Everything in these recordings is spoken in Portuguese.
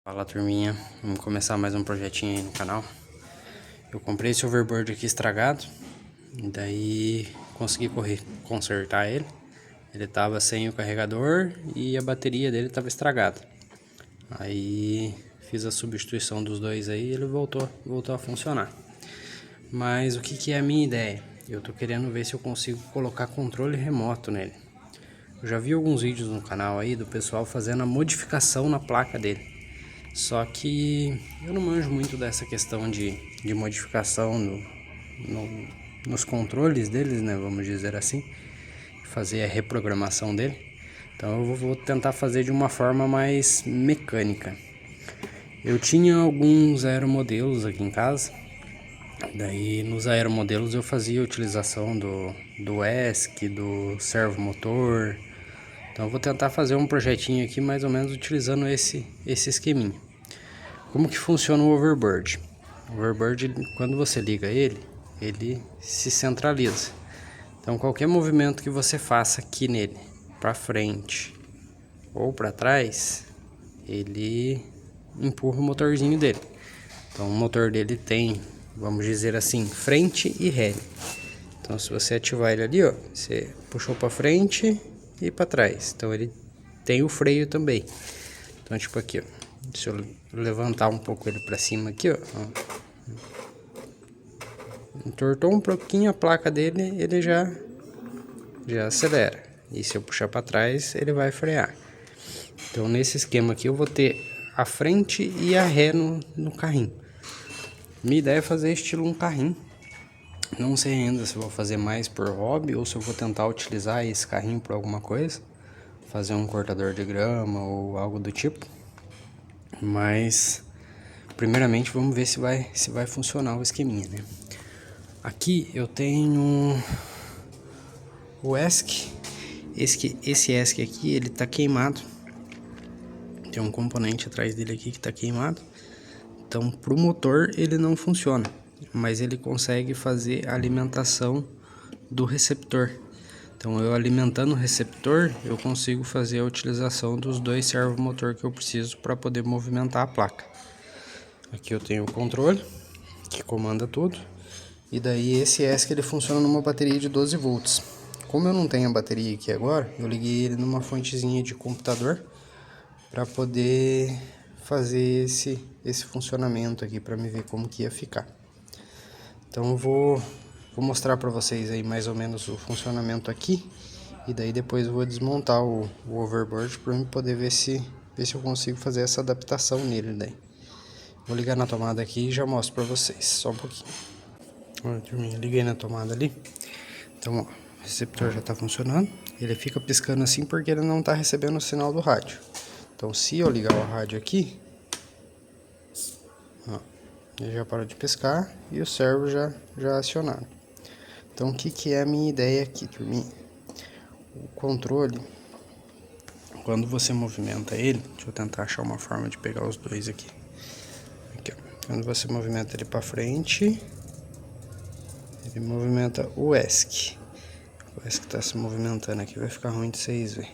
Fala, turminha, vamos começar mais um projetinho aí no canal. Eu comprei esse overboard aqui estragado, e daí consegui consertar ele. Ele tava sem o carregador e a bateria dele tava estragada. Aí fiz a substituição dos dois aí e ele voltou a funcionar. Mas o que é a minha ideia? Eu tô querendo ver se eu consigo colocar controle remoto nele. Eu já vi alguns vídeos no canal aí do pessoal fazendo a modificação na placa dele. Só que eu não manjo muito dessa questão de modificação nos controles deles, né? Vamos dizer assim. Fazer a reprogramação dele. Então eu vou tentar fazer de uma forma mais mecânica. Eu tinha alguns aeromodelos aqui em casa. Daí nos aeromodelos eu fazia a utilização do ESC, do servomotor. Então eu vou tentar fazer um projetinho aqui mais ou menos utilizando esse esqueminha. Como que funciona o overboard? O overboard, quando você liga ele se centraliza. Então qualquer movimento que você faça aqui nele, para frente ou para trás, ele empurra o motorzinho dele. Então o motor dele tem, vamos dizer assim, frente e ré. Então se você ativar ele ali, ó, você puxou para frente e para trás. Então ele tem o freio também. Então tipo aqui, ó. Deixa eu levantar um pouco ele para cima aqui, ó. Entortou um pouquinho a placa dele, ele já acelera. E se eu puxar para trás, ele vai frear. Então nesse esquema aqui eu vou ter a frente e a ré no carrinho. Minha ideia é fazer estilo um carrinho. Não sei ainda se eu vou fazer mais por hobby ou se eu vou tentar utilizar esse carrinho por alguma coisa. Fazer um cortador de grama ou algo do tipo. Mas primeiramente vamos ver se vai funcionar o esqueminha, né? Aqui eu tenho o ESC. Esse ESC aqui, ele tá queimado. Tem um componente atrás dele aqui que tá queimado. Então pro motor ele não funciona, mas ele consegue fazer a alimentação do receptor. Então eu alimentando o receptor, eu consigo fazer a utilização dos dois servomotor que eu preciso para poder movimentar a placa. Aqui eu tenho o controle que comanda tudo. E daí esse ESC ele funciona numa bateria de 12 volts. Como eu não tenho a bateria aqui agora, eu liguei ele numa fontezinha de computador para poder fazer esse funcionamento aqui para me ver como que ia ficar. Então eu vou mostrar para vocês aí mais ou menos o funcionamento aqui e daí depois eu vou desmontar o overboard para eu poder ver se eu consigo fazer essa adaptação nele daí. Vou ligar na tomada aqui e já mostro para vocês, só um pouquinho. Olha, turminha, liguei na tomada ali. Então, ó, o receptor já está funcionando. Ele fica piscando assim porque ele não está recebendo o sinal do rádio. Então, se eu ligar o rádio aqui, ó, ele já parou de piscar e o servo já acionado. Então, o que é a minha ideia aqui, turminha? O controle, quando você movimenta ele, deixa eu tentar achar uma forma de pegar os dois aqui. Aqui, ó. Quando você movimenta ele para frente, ele movimenta o ESC. O ESC está se movimentando aqui, vai ficar ruim de vocês verem.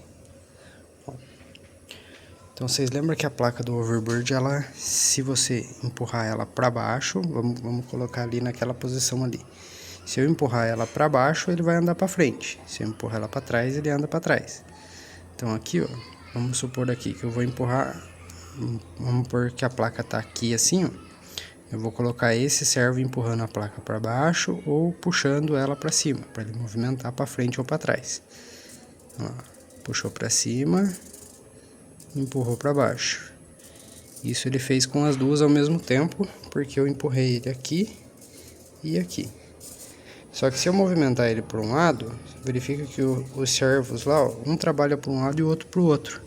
Então vocês lembram que a placa do overboard, ela, se você empurrar ela para baixo, vamos colocar ali naquela posição ali. Se eu empurrar ela para baixo, ele vai andar para frente. Se eu empurrar ela para trás, ele anda para trás. Então aqui, ó, vamos supor aqui que eu vou empurrar, vamos supor que a placa tá aqui assim, ó. Eu vou colocar esse servo empurrando a placa para baixo ou puxando ela para cima, para ele movimentar para frente ou para trás. Ó, puxou para cima, empurrou para baixo. Isso ele fez com as duas ao mesmo tempo, porque eu empurrei ele aqui e aqui. Só que se eu movimentar ele para um lado, verifica que os servos lá, ó, um trabalha para um lado e o outro para o outro.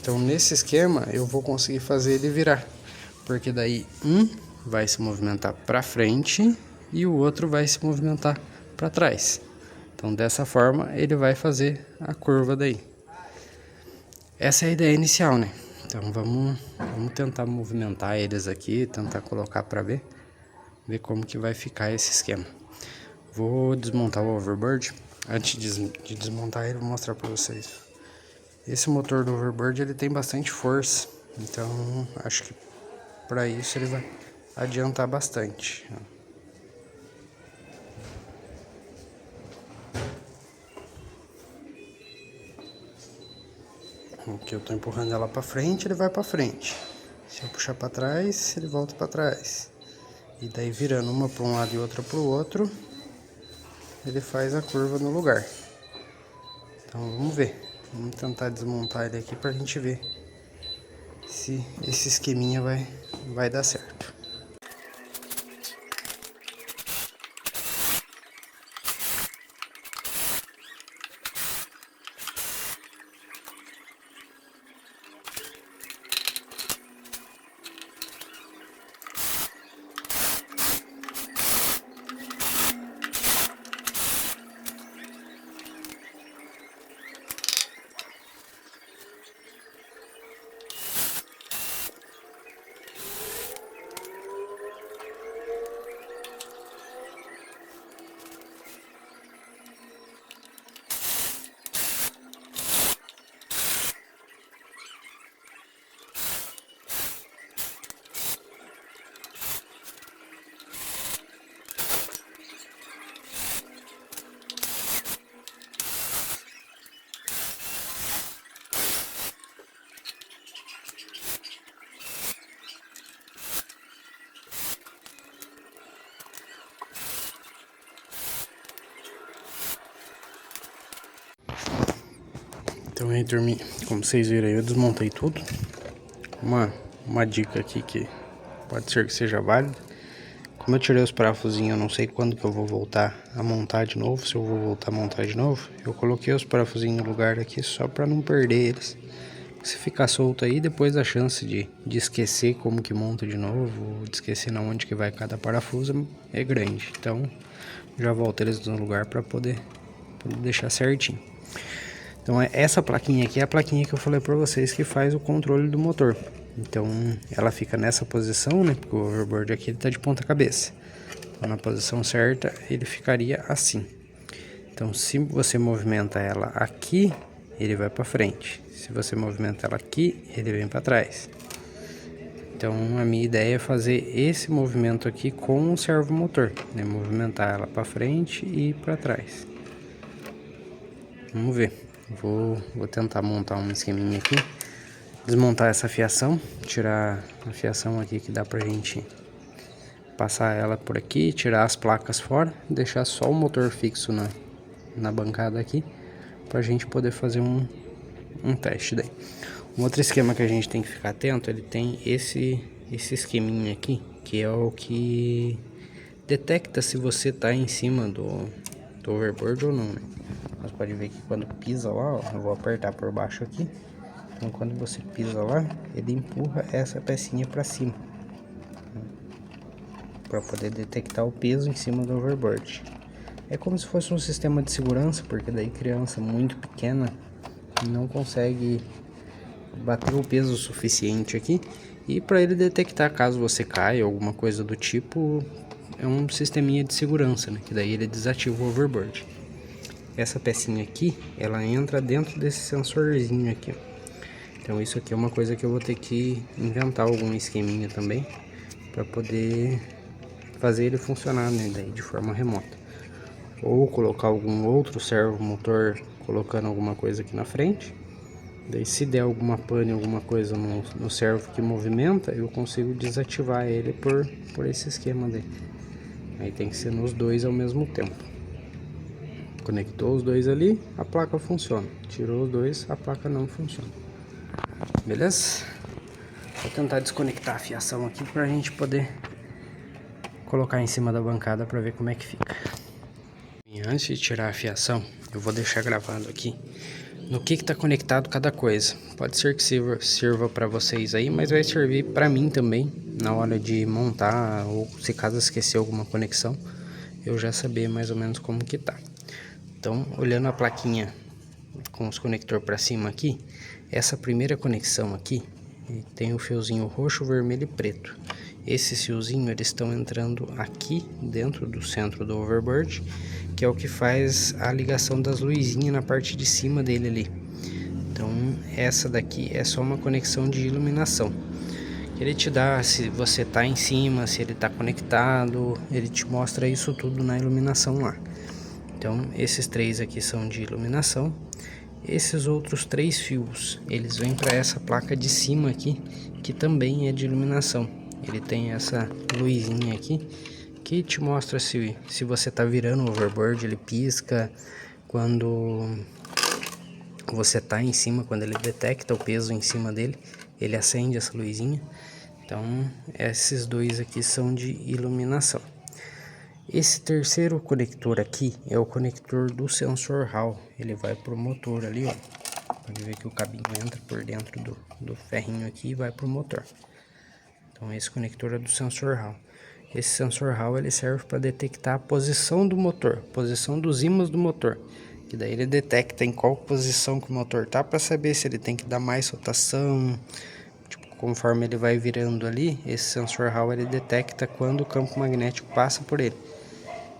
Então nesse esquema eu vou conseguir fazer ele virar, porque daí um vai se movimentar para frente e o outro vai se movimentar para trás. Então dessa forma ele vai fazer a curva daí. Essa é a ideia inicial, né? Então vamos tentar movimentar eles aqui, tentar colocar para ver como que vai ficar esse esquema. Vou desmontar o overboard. Antes de desmontar ele, vou mostrar para vocês. Esse motor do Overbird ele tem bastante força, então acho que para isso ele vai adiantar bastante. Aqui eu tô empurrando ela para frente, ele vai para frente. Se eu puxar para trás, ele volta para trás. E daí virando uma para um lado e outra para o outro, ele faz a curva no lugar. Então vamos ver. Vamos tentar desmontar ele aqui pra gente ver se esse esqueminha vai dar certo. Então aí, turminha, como vocês viram aí, eu desmontei tudo. Uma dica aqui que pode ser que seja válida. Como eu tirei os parafusinhos, eu não sei quando que eu vou voltar a montar de novo, se eu vou voltar a montar de novo. Eu coloquei os parafusinhos no lugar aqui só para não perder eles. Se ficar solto aí, depois a chance de esquecer como que monta de novo, ou de esquecer na onde que vai cada parafuso é grande. Então, já volto eles no lugar para poder deixar certinho. Então, essa plaquinha aqui é a plaquinha que eu falei para vocês que faz o controle do motor. Então, ela fica nessa posição, né? Porque o overboard aqui ele tá de ponta cabeça. Então, na posição certa, ele ficaria assim. Então, se você movimenta ela aqui, ele vai para frente. Se você movimenta ela aqui, ele vem para trás. Então, a minha ideia é fazer esse movimento aqui com o servomotor, né? Movimentar ela para frente e para trás. Vamos ver. Vou tentar montar um esqueminha aqui. Desmontar essa fiação, tirar a fiação aqui que dá pra gente passar ela por aqui, tirar as placas fora, deixar só o motor fixo na bancada aqui, pra gente poder fazer um teste daí. Um outro esquema que a gente tem que ficar atento, ele tem esse esqueminha aqui, que é o que detecta se você tá em cima do overboard ou não, né? Você pode ver que quando pisa lá, ó, eu vou apertar por baixo aqui. Então quando você pisa lá, ele empurra essa pecinha para cima, para poder detectar o peso em cima do overboard. É como se fosse um sistema de segurança, porque daí criança muito pequena não consegue bater o peso suficiente aqui, e para ele detectar caso você caia ou alguma coisa do tipo, é um sisteminha de segurança, né? Que daí ele desativa o overboard. Essa pecinha aqui, ela entra dentro desse sensorzinho aqui, ó. Então isso aqui é uma coisa que eu vou ter que inventar algum esqueminha também, para poder fazer ele funcionar, né, daí de forma remota. Ou colocar algum outro servomotor colocando alguma coisa aqui na frente. Daí se der alguma pane, alguma coisa no servo que movimenta, eu consigo desativar ele por esse esquema daí. Aí tem que ser nos dois ao mesmo tempo. Conectou os dois ali, a placa funciona. Tirou os dois, a placa não funciona. Beleza? Vou tentar desconectar a fiação aqui pra gente poder colocar em cima da bancada pra ver como é que fica. E antes de tirar a fiação, eu vou deixar gravado aqui no que tá conectado cada coisa. Pode ser que sirva para vocês aí, mas vai servir para mim também na hora de montar, ou se caso esquecer alguma conexão, eu já saber mais ou menos como que tá. Então, olhando a plaquinha com os conectores para cima aqui, essa primeira conexão aqui tem o fiozinho roxo, vermelho e preto. Esses fiozinhos eles estão entrando aqui dentro do centro do overboard, que é o que faz a ligação das luzinhas na parte de cima dele ali. Então Então essa daqui é só uma conexão de iluminação. Ele te dá se você tá em cima, se ele tá conectado, ele te mostra isso tudo na iluminação lá. Então esses três aqui são de iluminação. Esses outros 3 fios, eles vêm para essa placa de cima aqui, que também é de iluminação. Ele tem essa luzinha aqui, que te mostra se você tá virando o overboard, ele pisca. Quando você tá em cima, quando ele detecta o peso em cima dele, ele acende essa luzinha. Então, esses dois aqui são de iluminação. Esse terceiro conector aqui é o conector do sensor Hall. Ele vai pro motor ali, ó. Pode ver que o cabinho entra por dentro do ferrinho aqui e vai pro motor. Então esse conector é do sensor Hall. Esse sensor Hall ele serve para detectar a posição do motor, posição dos ímãs do motor. Que daí ele detecta em qual posição que o motor tá para saber se ele tem que dar mais rotação. Tipo, conforme ele vai virando ali, esse sensor Hall ele detecta quando o campo magnético passa por ele.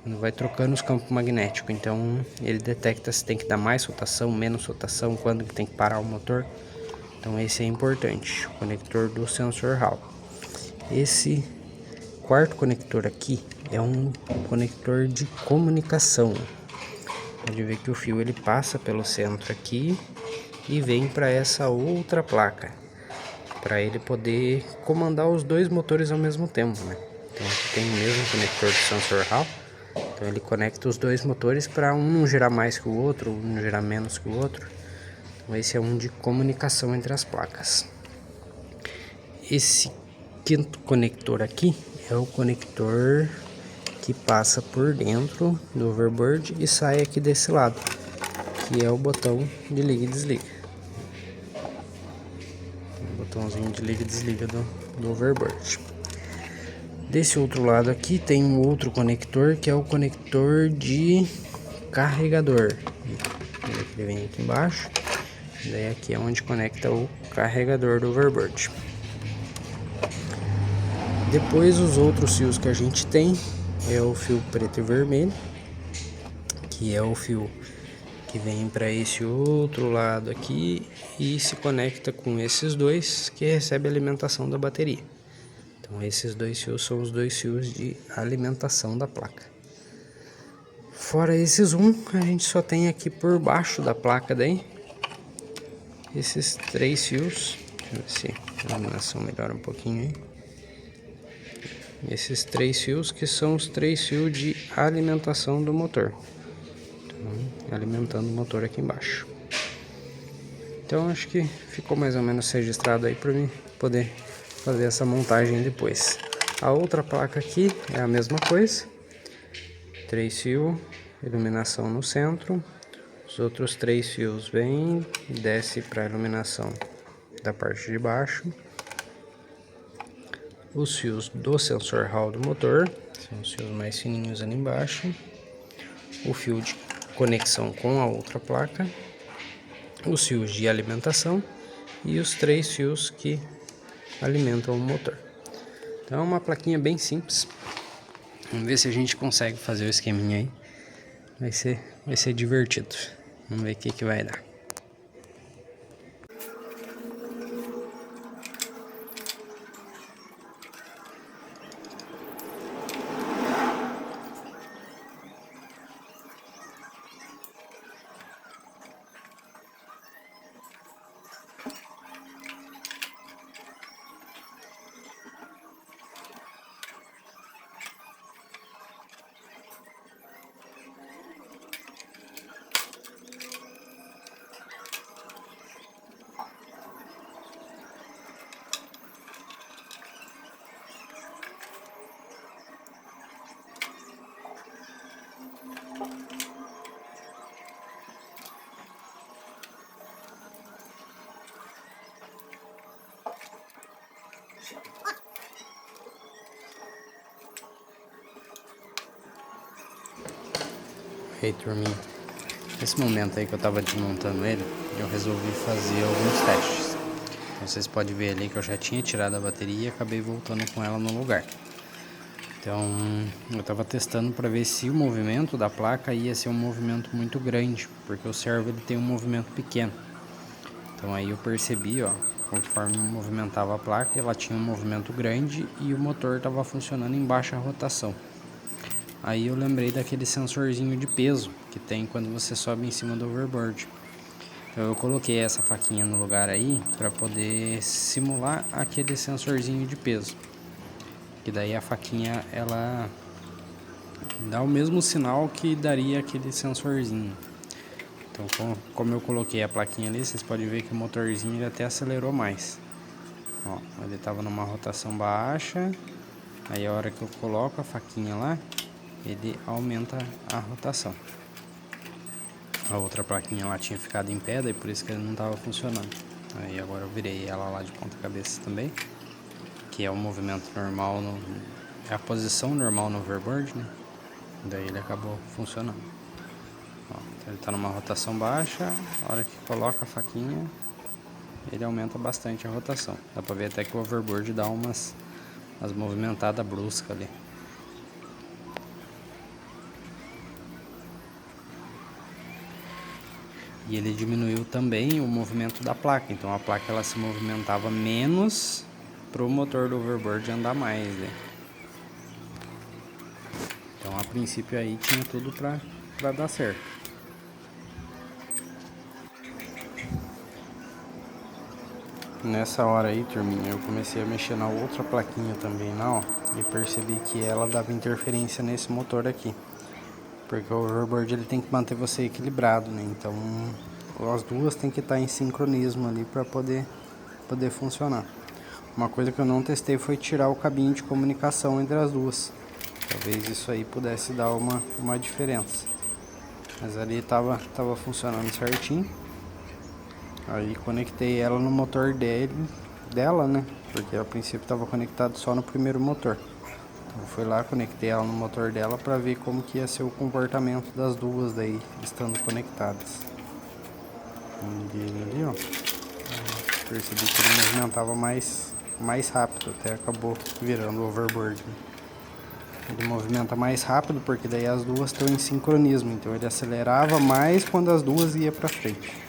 Ele vai trocando os campos magnéticos, então ele detecta se tem que dar mais rotação, menos rotação, quando que tem que parar o motor. Então esse é importante, o conector do sensor Hall. Esse quarto conector aqui é um conector de comunicação. Pode ver que o fio ele passa pelo centro aqui e vem para essa outra placa, para ele poder comandar os dois motores ao mesmo tempo, né? Então aqui tem o mesmo conector do sensor Hall. Então ele conecta os dois motores para um não girar mais que o outro, um não girar menos que o outro. Então esse é um de comunicação entre as placas. Esse quinto conector aqui é o conector que passa por dentro do overboard e sai aqui desse lado, que é o botão de liga e desliga. O botãozinho de liga e desliga do overboard. Desse outro lado aqui tem um outro conector que é o conector de carregador. Ele vem aqui embaixo, daí aqui é onde conecta o carregador do overboard. Depois os outros fios que a gente tem é o fio preto e vermelho, que é o fio que vem para esse outro lado aqui e se conecta com esses dois que recebe a alimentação da bateria. Então esses dois fios são os dois fios de alimentação da placa. Fora esses a gente só tem aqui por baixo da placa daí esses 3 fios. Deixa eu ver se a iluminação melhora um pouquinho aí. Esses 3 fios que são os 3 fios de alimentação do motor. Então, alimentando o motor aqui embaixo. Então acho que ficou mais ou menos registrado aí para mim poder fazer essa montagem depois. A outra placa aqui é a mesma coisa. 3 fios, iluminação no centro. Os outros 3 fios vêm e desce para a iluminação da parte de baixo. Os fios do sensor Hall do motor, são os fios mais fininhos ali embaixo. O fio de conexão com a outra placa. Os fios de alimentação e os 3 fios que alimentam o motor. Então é uma plaquinha bem simples. Vamos ver se a gente consegue fazer o esqueminha aí. Vai ser divertido. Vamos ver o que vai dar. Aí, turminha, nesse momento aí que eu tava desmontando ele, eu resolvi fazer alguns testes. Então, vocês podem ver ali que eu já tinha tirado a bateria e acabei voltando com ela no lugar. Então eu tava testando para ver se o movimento da placa ia ser um movimento muito grande, porque o servo ele tem um movimento pequeno. Então aí eu percebi, ó, conforme movimentava a placa, ela tinha um movimento grande e o motor estava funcionando em baixa rotação. Aí eu lembrei daquele sensorzinho de peso que tem quando você sobe em cima do overboard. Então eu coloquei essa faquinha no lugar aí para poder simular aquele sensorzinho de peso. Que daí a faquinha ela dá o mesmo sinal que daria aquele sensorzinho. Então como eu coloquei a plaquinha ali, vocês podem ver que o motorzinho ele até acelerou mais. Ó, ele estava numa rotação baixa, aí a hora que eu coloco a faquinha lá, ele aumenta a rotação. A outra plaquinha lá tinha ficado em pé, daí por isso que ele não estava funcionando. Aí agora eu virei ela lá de ponta cabeça também, que é o movimento normal, é a posição normal no overboard, né? Daí ele acabou funcionando. Ó, então ele está numa rotação baixa, a hora que coloca a faquinha, ele aumenta bastante a rotação. Dá pra ver até que o overboard dá umas movimentadas bruscas ali. E ele diminuiu também o movimento da placa, então a placa ela se movimentava menos para o motor do overboard andar mais, né? Então a princípio aí tinha tudo para dar certo. Nessa hora aí, turminha, eu comecei a mexer na outra plaquinha também lá, ó, e percebi que ela dava interferência nesse motor aqui. Porque o overboard ele tem que manter você equilibrado, né? Então as duas tem que estar em sincronismo ali para poder funcionar. Uma coisa que eu não testei foi tirar o cabinho de comunicação entre as duas. Talvez isso aí pudesse dar uma diferença. Mas ali tava funcionando certinho. Aí conectei ela no motor dela, né? Porque a princípio estava conectado só no primeiro motor. Então fui lá, conectei ela no motor dela para ver como que ia ser o comportamento das duas daí, estando conectadas. Ali, ó. Percebi que ele movimentava mais rápido, até acabou virando o overboard. Ele movimenta mais rápido porque daí as duas estão em sincronismo, então ele acelerava mais quando as duas iam para frente.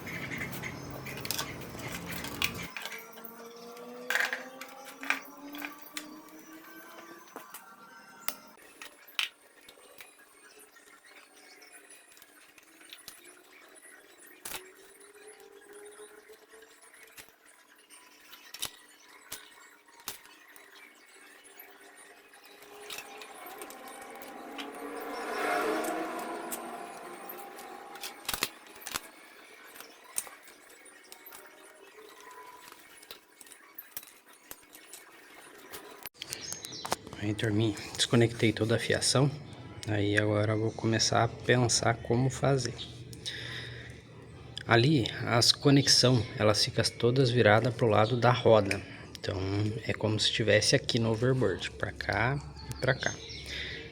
Aí, turminha, desconectei toda a fiação. Aí agora eu vou começar a pensar como fazer. Ali, as conexões, elas ficam todas viradas pro lado da roda. Então, é como se estivesse aqui no overboard, para cá e para cá.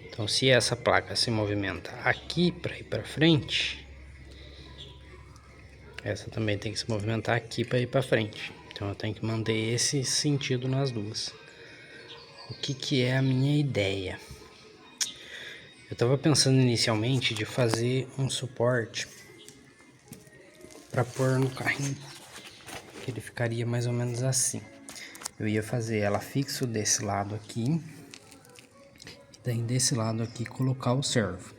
Então, se essa placa se movimenta aqui para ir para frente, essa também tem que se movimentar aqui para ir para frente. Então, eu tenho que manter esse sentido nas duas. O que é a minha ideia? Eu estava pensando inicialmente de fazer um suporte para pôr no carrinho, que ele ficaria mais ou menos assim. Eu ia fazer ela fixo desse lado aqui, e daí desse lado aqui colocar o servo.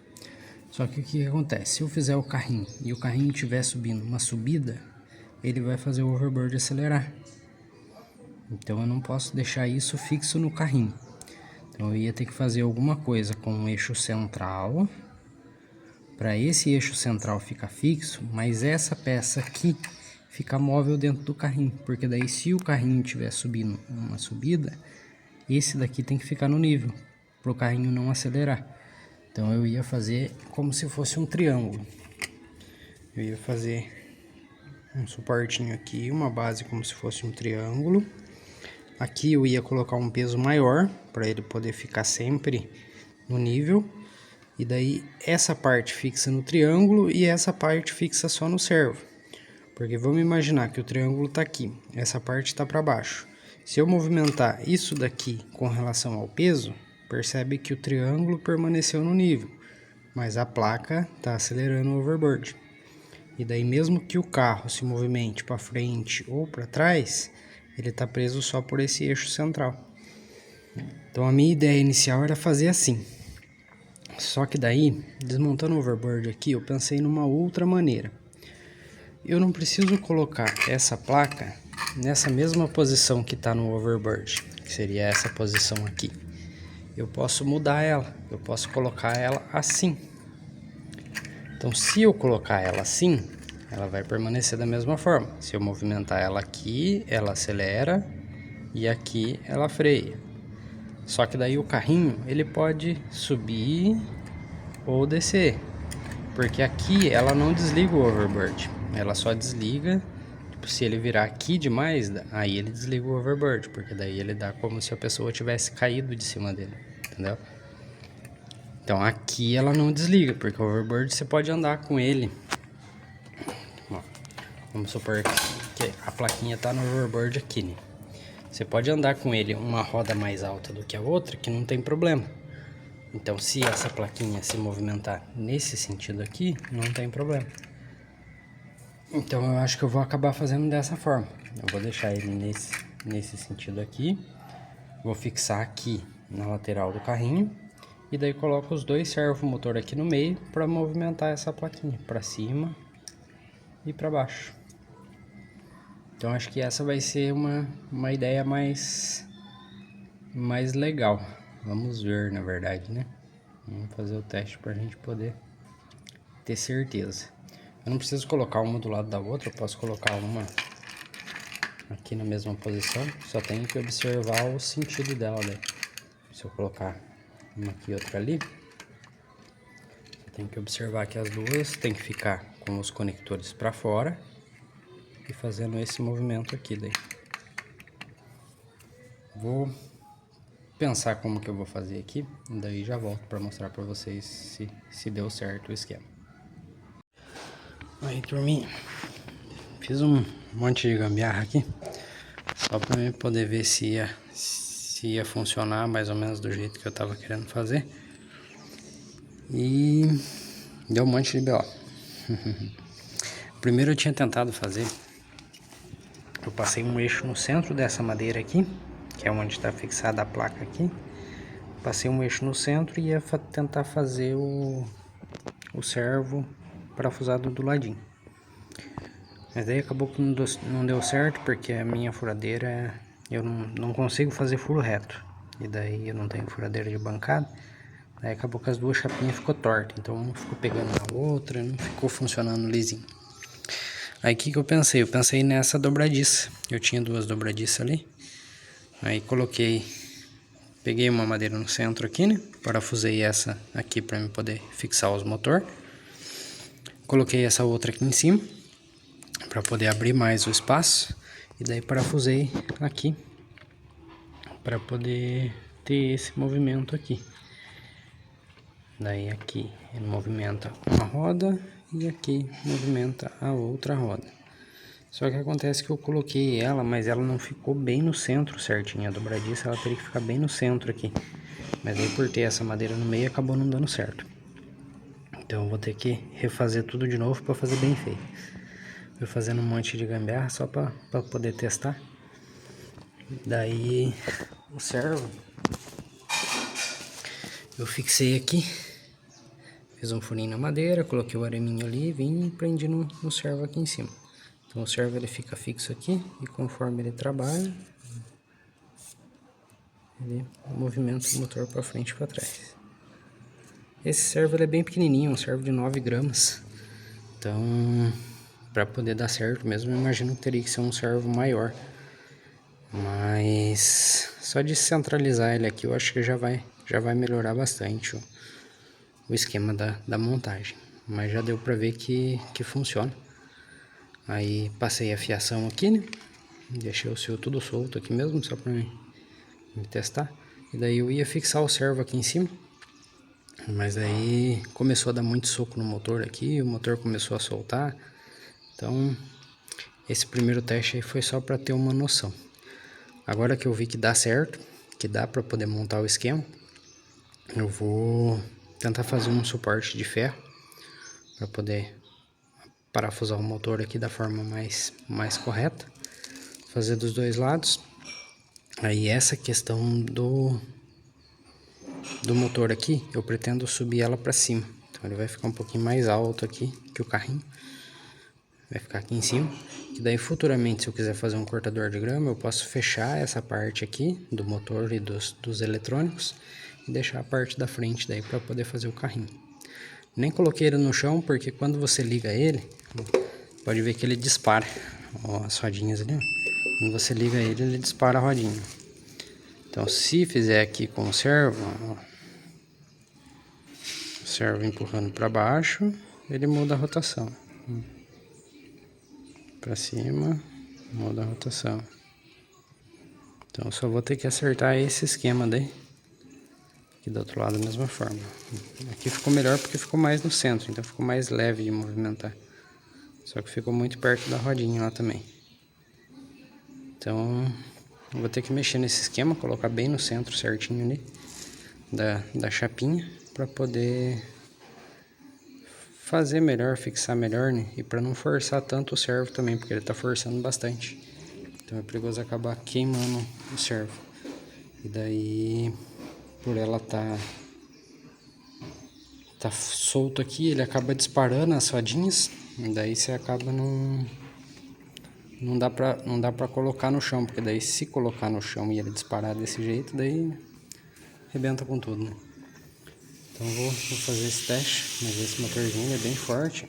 Só que o que acontece? Se eu fizer o carrinho e o carrinho estiver subindo uma subida, ele vai fazer o overboard acelerar. Então eu não posso deixar isso fixo no carrinho. Então eu ia ter que fazer alguma coisa com um eixo central, para esse eixo central ficar fixo, mas essa peça aqui ficar móvel dentro do carrinho, porque daí se o carrinho estiver subindo uma subida, esse daqui tem que ficar no nível, para o carrinho não acelerar. Então eu ia fazer como se fosse um triângulo. Eu ia fazer um suportinho aqui, uma base como se fosse um triângulo. Aqui eu ia colocar um peso maior, para ele poder ficar sempre no nível. E daí essa parte fixa no triângulo e essa parte fixa só no servo. Porque vamos imaginar que o triângulo está aqui, essa parte está para baixo. Se eu movimentar isso daqui com relação ao peso, percebe que o triângulo permaneceu no nível, mas a placa está acelerando o overboard. E daí mesmo que o carro se movimente para frente ou para trás, ele está preso só por esse eixo central. Então a minha ideia inicial era fazer assim. Só que daí, desmontando o overboard aqui, eu pensei numa outra maneira. Eu não preciso colocar essa placa nessa mesma posição que está no overboard, que seria essa posição aqui. Eu posso mudar ela, eu posso colocar ela assim. Então se eu colocar ela assim, ela vai permanecer da mesma forma. Se eu movimentar ela aqui, ela acelera e aqui ela freia. Só que daí o carrinho, ele pode subir ou descer. Porque aqui ela não desliga o overboard. Ela só desliga, tipo, se ele virar aqui demais, aí ele desliga o overboard. Porque daí ele dá como se a pessoa tivesse caído de cima dele, entendeu? Então aqui ela não desliga, porque o overboard você pode andar com ele. Ó, vamos supor que a plaquinha tá no overboard aqui, né? Você pode andar com ele uma roda mais alta do que a outra, que não tem problema. Então se essa plaquinha se movimentar nesse sentido aqui, não tem problema. Então eu acho que eu vou acabar fazendo dessa forma. Eu vou deixar ele nesse sentido aqui. Vou fixar aqui na lateral do carrinho. E daí coloco os dois servomotor aqui no meio para movimentar essa plaquinha para cima e para baixo. Então acho que essa vai ser uma ideia mais legal. Vamos ver, na verdade, né? Vamos fazer o teste para a gente poder ter certeza. Eu não preciso colocar uma do lado da outra, eu posso colocar uma aqui na mesma posição. Só tenho que observar o sentido dela, né? Se eu colocar uma aqui e outra ali, tem que observar que as duas tem que ficar com os conectores para fora e fazendo esse movimento aqui daí. Vou pensar como que eu vou fazer aqui, e daí já volto para mostrar para vocês se deu certo o esquema. Aí, turminha, fiz um monte de gambiarra aqui, só para eu poder ver se ia funcionar mais ou menos do jeito que eu tava querendo fazer. E deu um monte de BO. Primeiro eu tinha tentado fazer, eu passei um eixo no centro dessa madeira aqui, que é onde está fixada a placa aqui. Passei um eixo no centro e ia tentar fazer o servo parafusado do ladinho. Mas daí acabou que não deu certo, porque a minha furadeira, eu não consigo fazer furo reto. E daí eu não tenho furadeira de bancada. Aí acabou que as duas chapinhas ficou torta, então uma ficou pegando na outra, não ficou funcionando lisinho. Aí o que eu pensei? Eu pensei nessa dobradiça. Eu tinha duas dobradiças ali. Aí peguei uma madeira no centro aqui, né? Parafusei essa aqui para eu poder fixar os motor. Coloquei essa outra aqui em cima para poder abrir mais o espaço. E daí parafusei aqui para poder ter esse movimento aqui. Daí aqui ele movimenta uma roda e aqui movimenta a outra roda. Só que acontece que eu coloquei ela, mas ela não ficou bem no centro certinho. A dobradiça ela teria que ficar bem no centro aqui. Mas aí por ter essa madeira no meio acabou não dando certo. Então eu vou ter que refazer tudo de novo para fazer bem feito. Fui fazendo um monte de gambiarra só para poder testar. Daí o servo eu fixei aqui. Fiz um furinho na madeira, coloquei o araminho ali, vim e prendi no servo aqui em cima. Então o servo ele fica fixo aqui e conforme ele trabalha, ele movimenta o motor para frente e para trás. Esse servo ele é bem pequenininho, um servo de 9 gramas. Então, para poder dar certo mesmo, eu imagino que teria que ser um servo maior. Mas só de centralizar ele aqui, eu acho que já vai melhorar bastante o esquema da montagem. Mas já deu para ver que funciona. Aí passei a fiação aqui, né? Deixei o fio tudo solto aqui mesmo, só para me testar. E daí eu ia fixar o servo aqui em cima. Mas aí começou a dar muito soco no motor aqui, o motor começou a soltar. Então esse primeiro teste aí foi só para ter uma noção. Agora que eu vi que dá certo, que dá para poder montar o esquema, eu vou tentar fazer um suporte de ferro para poder parafusar o motor aqui da forma mais correta. Fazer dos dois lados. Aí essa questão do motor aqui, eu pretendo subir ela para cima. Então ele vai ficar um pouquinho mais alto aqui que o carrinho. Vai ficar aqui em cima. E daí futuramente, se eu quiser fazer um cortador de grama, eu posso fechar essa parte aqui do motor e dos eletrônicos e deixar a parte da frente daí para poder fazer o carrinho. Nem coloquei ele no chão porque quando você liga ele, pode ver que ele dispara. Ó, as rodinhas ali, ó. Quando você liga ele, ele dispara a rodinha. Então se fizer aqui com o servo, ó, o servo empurrando para baixo, ele muda a rotação. Para cima, muda a rotação. Então só vou ter que acertar esse esquema daí. Aqui do outro lado da mesma forma. Aqui ficou melhor porque ficou mais no centro, então ficou mais leve de movimentar. Só que ficou muito perto da rodinha lá também. Então eu vou ter que mexer nesse esquema, colocar bem no centro certinho ali da chapinha para poder fazer melhor, fixar melhor, né? E para não forçar tanto o servo também, porque ele tá forçando bastante. Então é perigoso acabar queimando o servo. E daí, por ela tá solto aqui, ele acaba disparando as rodinhas. E daí você acaba não dá pra colocar no chão, porque daí se colocar no chão e ele disparar desse jeito, daí arrebenta com tudo, né? Então vou fazer esse teste, mas esse motorzinho é bem forte.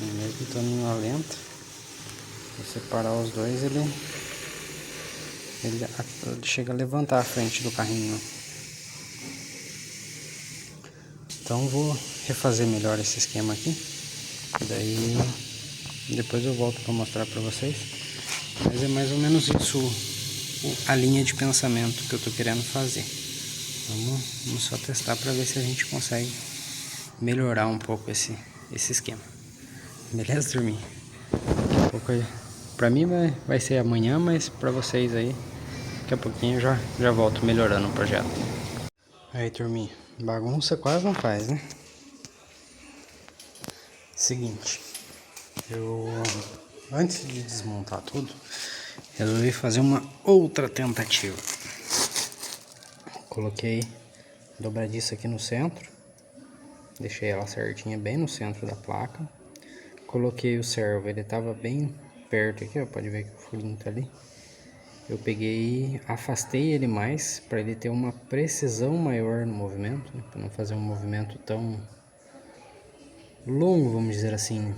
Mesmo estando em uma lenta, se separar os dois, ele chega a levantar a frente do carrinho. Então vou refazer melhor esse esquema aqui, e daí depois eu volto para mostrar para vocês. Mas é mais ou menos isso a linha de pensamento que eu tô querendo fazer. Vamos só testar para ver se a gente consegue melhorar um pouco esse esquema. Beleza, turminha? Pra mim vai ser amanhã, mas pra vocês aí, daqui a pouquinho eu já volto melhorando o projeto. Aí, turminha, bagunça quase não faz, né? Seguinte, eu antes de desmontar tudo, resolvi fazer uma outra tentativa. Coloquei dobradiça aqui no centro, deixei ela certinha bem no centro da placa. Coloquei o servo, ele tava bem perto aqui, ó, pode ver que o furinho tá ali. Eu peguei, afastei ele mais para ele ter uma precisão maior no movimento, né? Para não fazer um movimento tão longo, vamos dizer assim, né?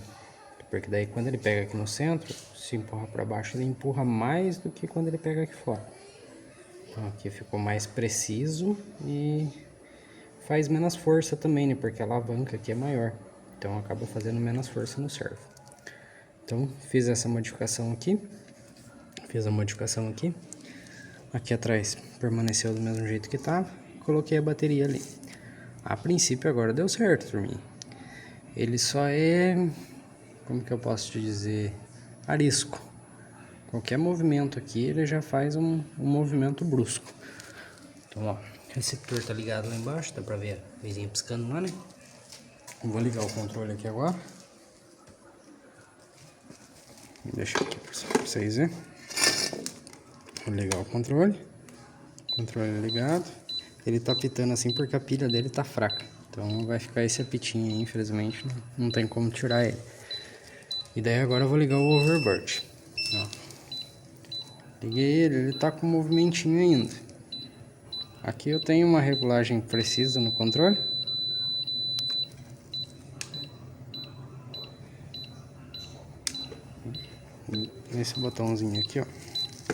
Porque daí quando ele pega aqui no centro, se empurrar para baixo, ele empurra mais do que quando ele pega aqui fora. Então aqui ficou mais preciso e faz menos força também, né? Porque a alavanca aqui é maior, então acaba fazendo menos força no servo. Então fiz essa modificação aqui. Fiz a modificação aqui. Aqui atrás permaneceu do mesmo jeito que estava. Coloquei a bateria ali. A princípio agora deu certo, turminha. Ele só é, como que eu posso te dizer, arisco. Qualquer movimento aqui ele já faz um movimento brusco. Então ó, o receptor tá ligado lá embaixo, dá pra ver a luzinha piscando lá, né? Vou ligar o controle aqui agora. Deixa aqui pra vocês verem. Vou ligar o controle ligado. Ele tá pitando assim porque a pilha dele tá fraca. Então vai ficar esse apitinho aí, infelizmente não tem como tirar ele. E daí agora eu vou ligar o overboard. Ó. Liguei ele tá com um movimentinho ainda. Aqui eu tenho uma regulagem precisa no controle. Nesse botãozinho aqui, ó.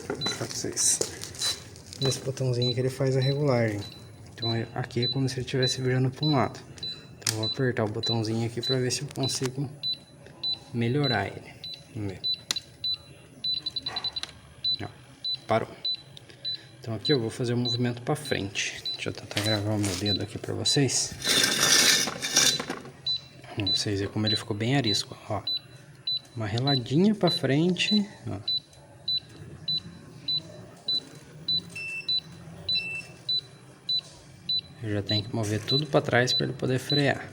Vou mostrar pra vocês. Nesse botãozinho que ele faz a regulagem. Então aqui é como se ele estivesse virando para um lado. Então vou apertar o botãozinho aqui para ver se eu consigo melhorar ele. Vamos ver. Ó, parou. Então aqui eu vou fazer o movimento para frente. Deixa eu tentar gravar o meu dedo aqui para vocês. Vocês verem como ele ficou bem arisco. Ó, uma reladinha para frente. Ó. Eu já tenho que mover tudo para trás para ele poder frear.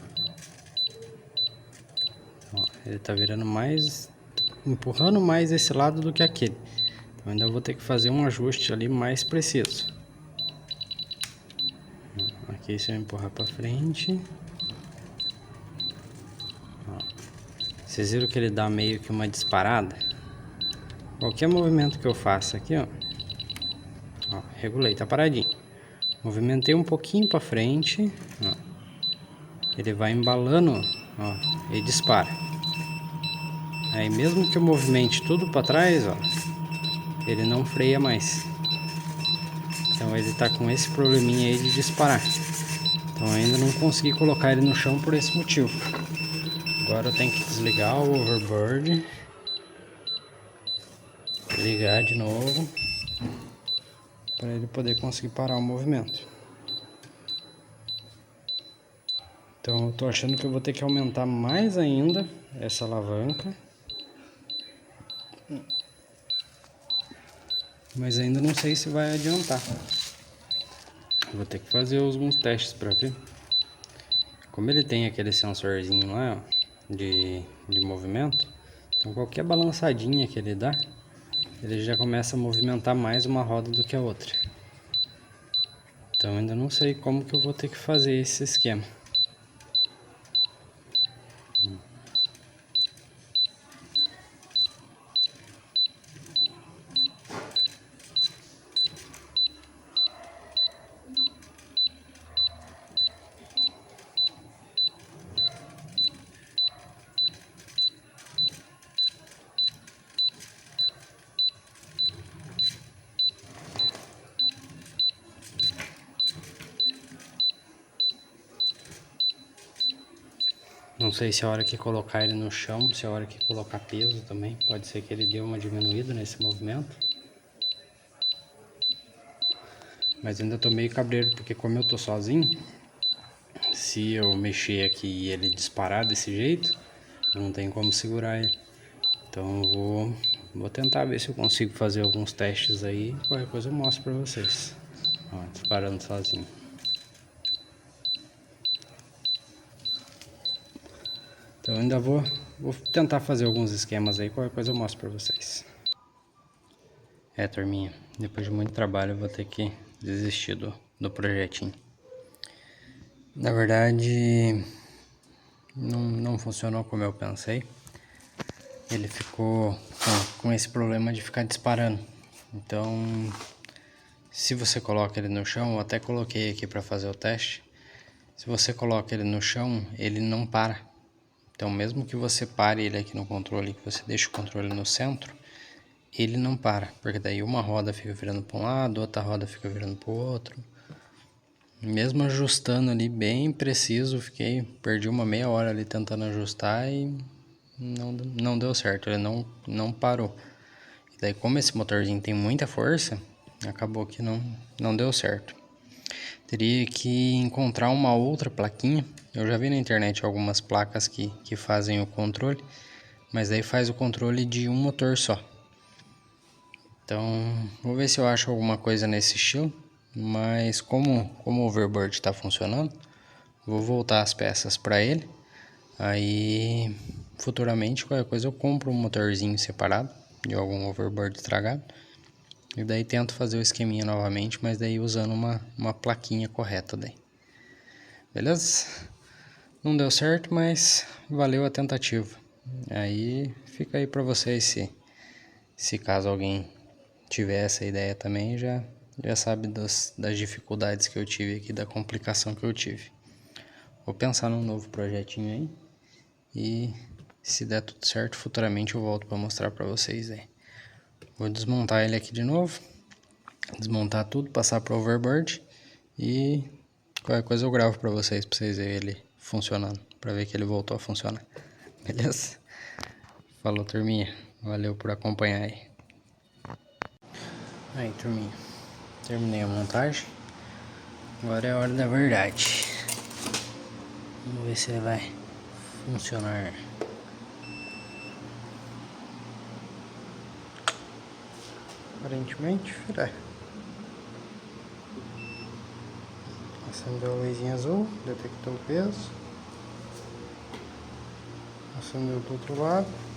Ele tá virando mais, empurrando mais esse lado do que aquele. Então ainda vou ter que fazer um ajuste ali mais preciso. Aqui se eu empurrar para frente, ó, vocês viram que ele dá meio que uma disparada? Qualquer movimento que eu faça aqui, ó, regulei, tá paradinho. Movimentei um pouquinho para frente, ó, ele vai embalando, ó, e dispara. Aí mesmo que eu movimente tudo para trás, ó, ele não freia mais. Então ele tá com esse probleminha aí de disparar. Então eu ainda não consegui colocar ele no chão por esse motivo. Agora eu tenho que desligar o overboard, ligar de novo, para ele poder conseguir parar o movimento. Então eu tô achando que eu vou ter que aumentar mais ainda essa alavanca. Mas ainda não sei se vai adiantar. Vou ter que fazer alguns testes para ver. Como ele tem aquele sensorzinho lá, ó, de movimento, então qualquer balançadinha que ele dá, ele já começa a movimentar mais uma roda do que a outra. Então ainda não sei como que eu vou ter que fazer esse esquema. Não sei se a hora que colocar ele no chão, se a hora que colocar peso também, pode ser que ele dê uma diminuída nesse movimento. Mas ainda tô meio cabreiro, porque como eu tô sozinho, se eu mexer aqui e ele disparar desse jeito, eu não tenho como segurar ele. Então eu vou tentar ver se eu consigo fazer alguns testes aí, qualquer coisa eu mostro pra vocês. Ó, disparando sozinho. Então eu ainda vou tentar fazer alguns esquemas aí, qualquer coisa eu mostro pra vocês. Turminha, depois de muito trabalho eu vou ter que desistir do projetinho. Na verdade, não funcionou como eu pensei. Ele ficou com esse problema de ficar disparando. Então, se você coloca ele no chão, eu até coloquei aqui para fazer o teste. Se você coloca ele no chão, ele não para. Então, mesmo que você pare ele aqui no controle, que você deixe o controle no centro, ele não para, porque daí uma roda fica virando para um lado, outra roda fica virando para o outro. Mesmo ajustando ali bem preciso, perdi uma meia hora ali tentando ajustar e não deu certo, ele não parou. E daí como esse motorzinho tem muita força, acabou que não deu certo. Teria que encontrar uma outra plaquinha. Eu já vi na internet algumas placas que fazem o controle, mas daí faz o controle de um motor só. Então, vou ver se eu acho alguma coisa nesse estilo. Mas como o overboard está funcionando, vou voltar as peças para ele. Aí, futuramente, qualquer coisa eu compro um motorzinho separado de algum overboard estragado. E daí tento fazer o esqueminha novamente, mas daí usando uma plaquinha correta daí. Beleza? Não deu certo, mas valeu a tentativa. Aí fica aí para vocês se caso alguém tiver essa ideia também, já sabe das dificuldades que eu tive aqui, da complicação que eu tive. Vou pensar num novo projetinho aí e se der tudo certo, futuramente eu volto para mostrar para vocês aí. Vou desmontar ele aqui de novo, desmontar tudo, passar para o overboard e qualquer coisa eu gravo para vocês verem ele funcionando, para ver que ele voltou a funcionar. Beleza? Falou, turminha. Valeu por acompanhar aí. Aí, turminha. Terminei a montagem. Agora é a hora da verdade. Vamos ver se ele vai funcionar. Aparentemente, filé. Acendeu a luzinha azul, detectou o peso. Acendeu do outro lado.